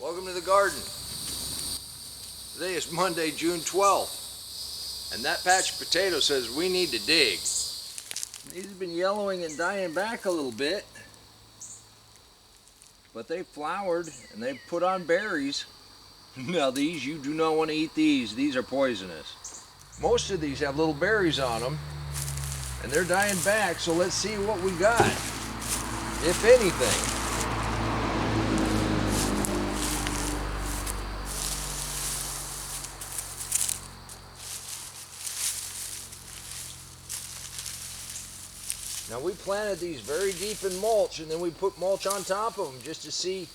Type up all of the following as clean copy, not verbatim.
Welcome to the garden. Today is Monday, June 12th, and that patch of potatoes says we need to dig. These have been yellowing and dying back a little bit, but they flowered and they put on berries. Now these, you do not want to eat these. These are poisonous. Most of these have little berries on them, and they're dying back, so let's see what we got, if anything. Now we planted these very deep in mulch, and then we put mulch on top of them just to see.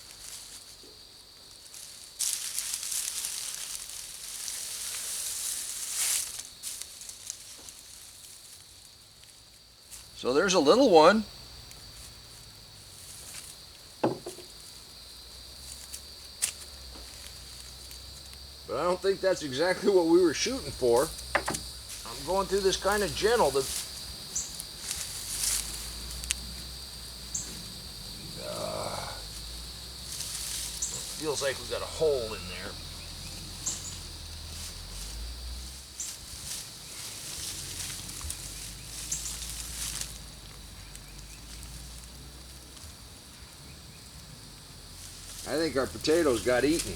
So there's a little one. But I don't think that's exactly what we were shooting for. I'm going through this kind of gentle. Feels like we've got a hole in there. I think our potatoes got eaten.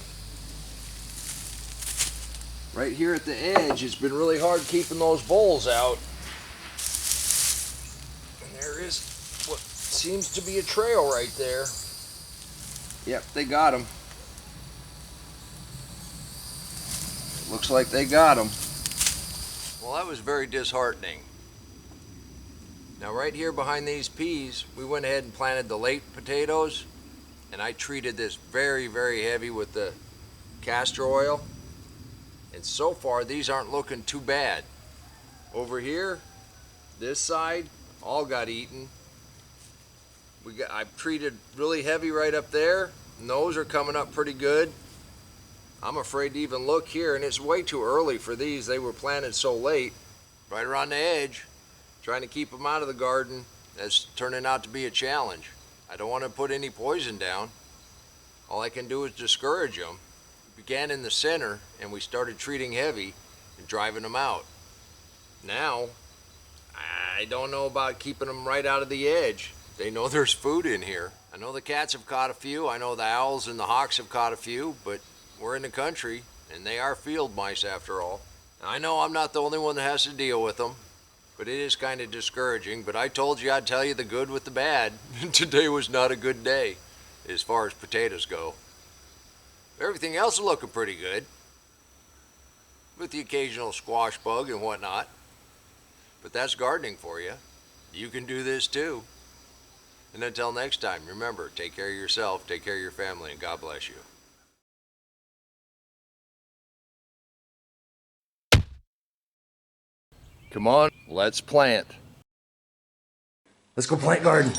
Right here at the edge, it's been really hard keeping those voles out. And there is what seems to be a trail right there. Yep, they got them. Looks like they got them. Well, that was very disheartening. Now right here behind these peas, we went ahead and planted the late potatoes, and I treated this very, very heavy with the castor oil. And so far, these aren't looking too bad. Over here, this side, all got eaten. I've treated really heavy right up there, and those are coming up pretty good. I'm afraid to even look here, and it's way too early for these. They were planted so late, right around the edge. Trying to keep them out of the garden. That's turning out to be a challenge. I don't want to put any poison down. All I can do is discourage them. We began in the center, and we started treating heavy and driving them out. Now, I don't know about keeping them right out of the edge. They know there's food in here. I know the cats have caught a few. I know the owls and the hawks have caught a few, but we're in the country, and they are field mice after all. Now, I know I'm not the only one that has to deal with them, but it is kind of discouraging. But I told you I'd tell you the good with the bad. Today was not a good day as far as potatoes go. Everything else is looking pretty good, with the occasional squash bug and whatnot. But that's gardening for you. You can do this too. And until next time, remember, take care of yourself, take care of your family, and God bless you. Come on, let's plant. Let's go plant garden.